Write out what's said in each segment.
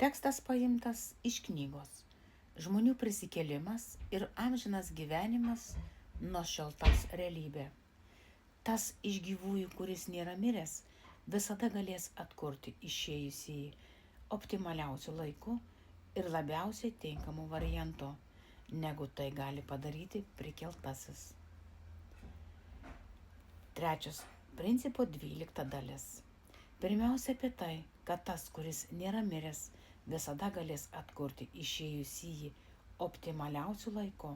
Tekstas paimtas iš knygos Žmonių prisikėlimas ir amžinas gyvenimas nuo šiol taps realybė. Tas iš gyvųjų, kuris nėra miręs, visada galės atkurti išėjusį optimaliausiu laiku ir labiausiai tinkamu variantu, negu tai gali padaryti prikeltasis. Trečias principo 12 dalis. Pirmiausia apie tai, kad tas, kuris nėra miręs, visada galės atkurti išėjusį optimaliausiu laiku.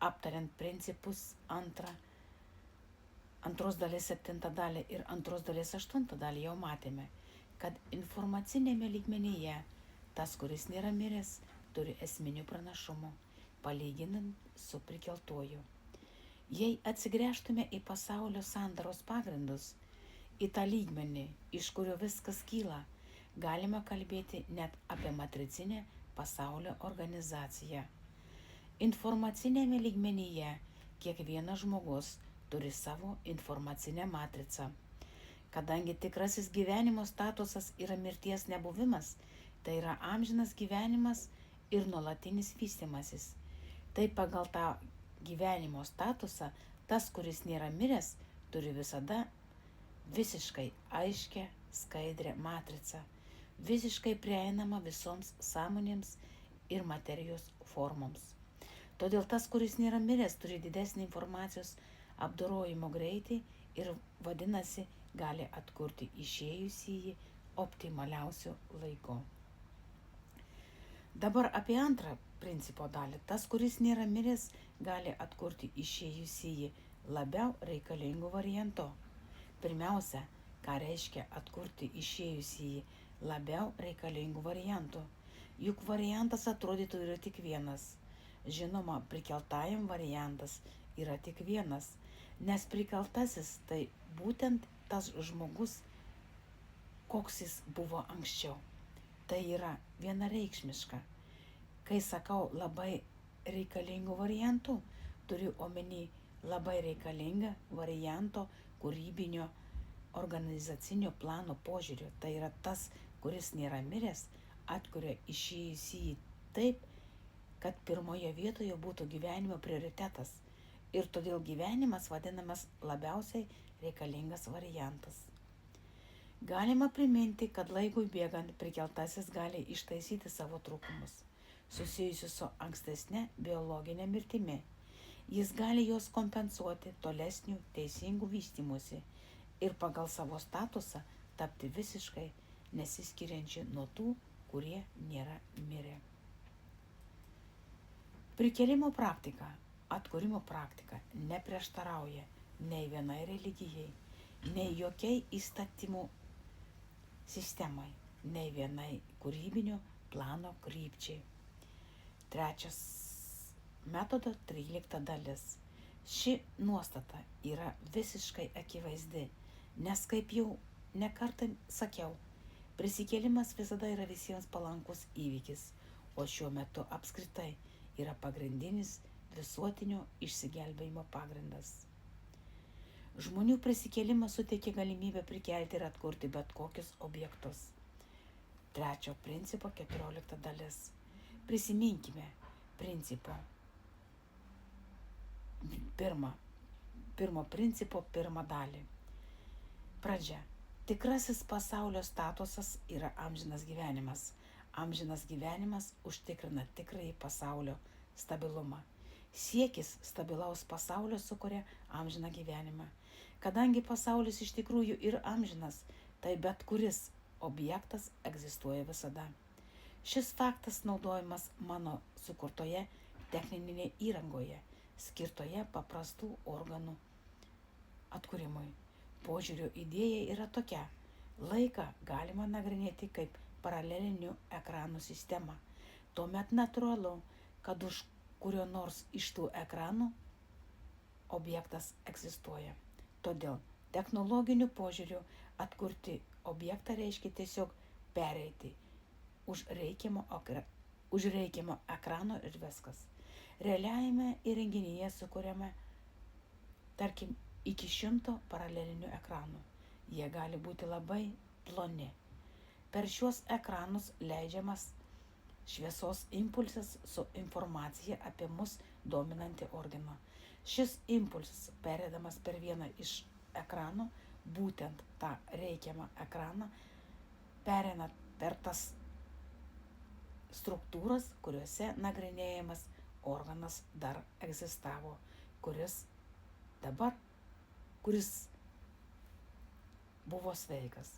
Aptariant principus antros dalis 7 dalį ir antros dalis 8 dalį jau matėme, kad informacinėme lygmenyje tas, kuris nėra miręs, turi esminių pranašumų, palyginant su prikeltuoju. Jei atsigręžtume į pasaulio sandaros pagrindus, į tą lygmenį, iš kurio viskas kyla, galime kalbėti net apie matricinę pasaulio organizaciją. Informacinėme lygmenyje kiekvienas žmogus turi savo informacinę matricą. Kadangi tikrasis gyvenimo statusas yra mirties nebuvimas, tai yra amžinas gyvenimas ir nuolatinis vystymasis. Tai pagal tą gyvenimo statusą tas, kuris nėra miręs, turi visada visiškai aiškę, skaidrę matricą, visiškai prieinamą visoms sąmonėms ir materijos formoms. Todėl tas, kuris nėra miręs, turi didesnį informacijos apdorojimo greitį ir vadinasi, gali atkurti išėjusį optimaliausiu laiku. Dabar apie antrą principo dalį. Tas, kuris nėra miręs, gali atkurti išėjusį labiau reikalingų variantų. Pirmiausia, ką reiškia atkurti išėjusį labiau reikalingų variantų. Juk variantas atrodytų yra tik vienas. Žinoma, prikeltajam variantas yra tik vienas, nes prikeltasis tai būtent tas žmogus, koks jis buvo anksčiau. Tai yra vienareikšmiška. Kai sakau labai reikalingų variantų, turiu omeny labai reikalingą varianto kūrybinio organizacinio plano požiūrio. Tai yra tas, kuris nėra miręs, atkuria išėjusį taip, kad pirmoje vietoje būtų gyvenimo prioritetas ir todėl gyvenimas vadinamas labiausiai reikalingas variantas. Galima priminti, kad laikui bėgant prikeltasis gali ištaisyti savo trūkumus, susijusius su ankstesne biologinė mirtimi. Jis gali juos kompensuoti tolesnių teisingų vystymusi ir pagal savo statusą tapti visiškai nesiskiriančių nuo tų, kurie nėra mirę. Prikėlimo praktika, atkūrimo praktika neprieštarauja nei vienai religijai, nei jokiai įstatymų sistemai, nei vienai kūrybinio plano krypčiai. Trečias metodo 13 dalis. Ši nuostata yra visiškai akivaizdi, nes kaip jau nekartą sakiau, prisikėlimas visada yra visiems palankus įvykis, o šiuo metu apskritai yra pagrindinis visuotinio išsigelbėjimo pagrindas. Žmonių prisikėlimas suteikia galimybę prikelti ir atkurti bet kokius objektus. Trečio principo 14 dalis. Prisiminkime principo. Pirmo principo pirmą dalį. Pradžia. Tikrasis pasaulio statusas yra amžinas gyvenimas. Amžinas gyvenimas užtikrina tikrąjį pasaulio stabilumą. Siekis stabilaus pasaulio sukuria amžiną gyvenimą. Kadangi pasaulis iš tikrųjų yra amžinas, tai bet kuris objektas egzistuoja visada. Šis faktas naudojamas mano sukurtoje techninėje įrangoje, skirtoje paprastų organų atkūrimui. Požiūrio idėja yra tokia. Laiką galima nagrinėti kaip paralelinių ekranų sistemą. Tuomet natūralu, kad už kurio nors iš tų ekranų objektas egzistuoja. Todėl technologiniu požiūriu atkurti objektą reiškia tiesiog pereiti už reikiamo ekrano ir viskas. Realiajame įrenginyje sukuriame, tarkim, iki 100 paralelinių ekranų. Jie gali būti labai ploni. Per šiuos ekranus leidžiamas šviesos impulsas su informacija apie mus dominantį organą. Šis impulsas perėdamas per vieną iš ekranų, būtent tą reikiamą ekraną, pereina per tas struktūras, kuriuose nagrinėjamas organas dar egzistavo, kuris buvo sveikas.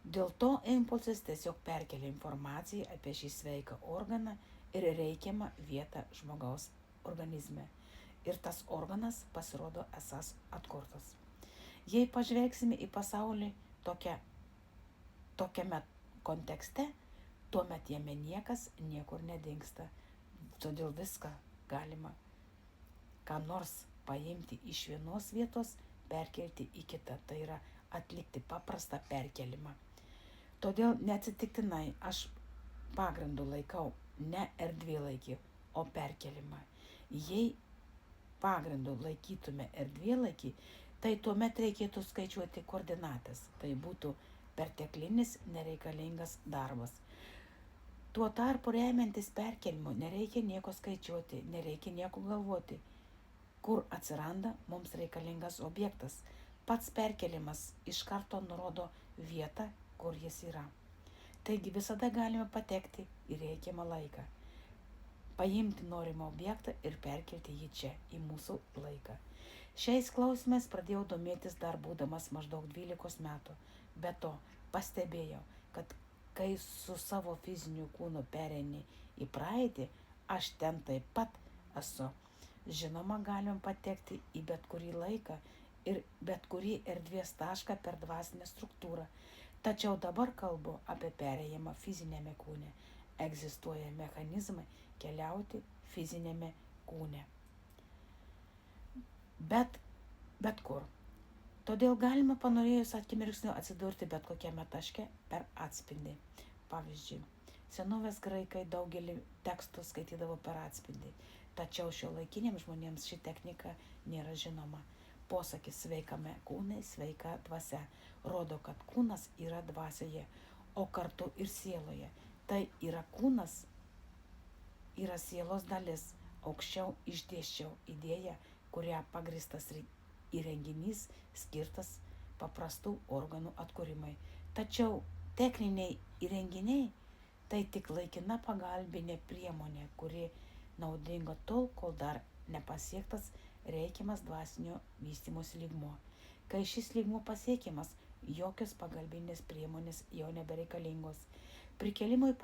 Dėl to impulsas tiesiog perkelia informaciją apie šį sveiką organą ir reikiamą vietą žmogaus organizme. Ir tas organas pasirodo esas atkurtas. Jei pažvelgsime į pasaulį tokiame kontekste, tuomet jame niekas niekur nedingsta. Todėl viską galima ką nors paimti iš vienos vietos, perkelti į kitą. Tai yra atlikti paprastą perkelimą. Todėl neatsitiktinai aš pagrindu laikau ne erdvėlaikį, o perkelimą. Jei pagrindu laikytume erdvėlaikį, tai tuomet reikėtų skaičiuoti koordinates. Tai būtų perteklinis nereikalingas darbas. Tuo tarpu remiantis perkelimu nereikia nieko skaičiuoti, nereikia nieko galvoti, kur atsiranda mums reikalingas objektas. Pats perkelimas iš karto nurodo vietą, kur jis yra. Taigi visada galime patekti į reikiamą laiką, paimti norimą objektą ir perkelti jį čia, į mūsų laiką. Šiais klausimais pradėjau domėtis dar būdamas maždaug 12 metų. Be to, pastebėjau, kad kai su savo fiziniu kūnu pereini į praeitį, aš ten taip pat esu. Žinoma, galim patekti į bet kurį laiką ir bet kurį erdvės tašką per dvasinę struktūrą. Tačiau dabar kalbu apie perėjimą fizinėme kūne. Egzistuoja mechanizmai keliauti fizinėme kūne. Bet kur. Todėl galima panorėjus akimirksniu atsidurti bet kokiame taške per atspindį. Pavyzdžiui, senovės graikai daugelį tekstų skaitydavo per atspindį, tačiau šiuolaikiniams žmonėms ši technika nėra žinoma. Posakis sveikame kūne, sveika dvasia rodo, kad kūnas yra dvasioje, o kartu ir sieloje. Tai yra kūnas, yra sielos dalis, aukščiau išdėsčiau idėją, kuria pagristas įrenginys skirtas paprastų organų atkūrimai. Tačiau techniniai įrenginiai tai tik laikina pagalbinė priemonė, kuri naudinga tol, kol dar nepasiektas reikiamas dvasinio vystymosi lygmuo. Kai šis lygmuo pasiekiamas, jokios pagalbinės priemonės jau nebereikalingos. Prikelimui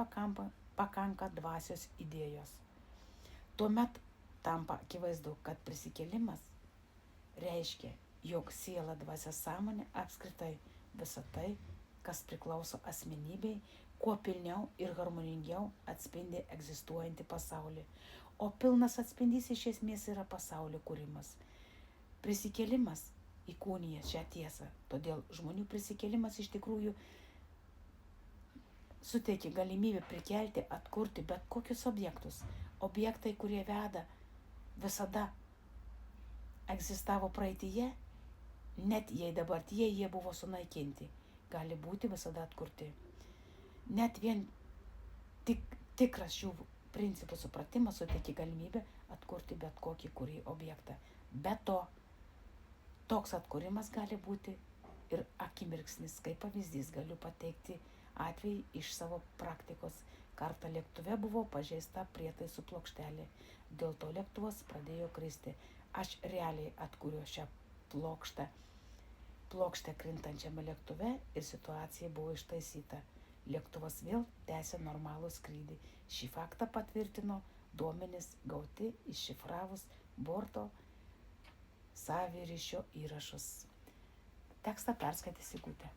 pakanka dvasios idėjos. Tuomet tampa akivaizdu, kad prisikėlimas reiškia, jog siela, dvasia, sąmonė, apskritai visa tai, kas priklauso asmenybei, kuo pilniau ir harmoningiau atspindi egzistuojantį pasaulį. O pilnas atspindys iš esmės yra pasaulio kūrimas. Prisikėlimas įkūnija šią tiesą, todėl žmonių prisikėlimas iš tikrųjų suteikia galimybę prikelti, atkurti bet kokius objektus. Objektai, kurie veda, visada egzistavo praeityje, net jei dabartyje jie buvo sunaikinti, gali būti visada atkurti. Net vien tikras šių principų supratimas suteikia galimybę atkurti bet kokį kurį objektą. Be to, toks atkūrimas gali būti ir akimirksnis. Kaip pavyzdys galiu pateikti atvejį iš savo praktikos. Kartą lėktuve buvo pažeista prietaisų plokštelė. Dėl to lėktuvas pradėjo kristi. Aš realiai atkūriau šią plokštę krintančiame lėktuve ir situacija buvo ištaisyta. Lėktuvas vėl tęsė normalų skrydį. Šį faktą patvirtino duomenys gauti iššifravus borto saviryšio įrašus. Tekstą perskaitė Sigutė.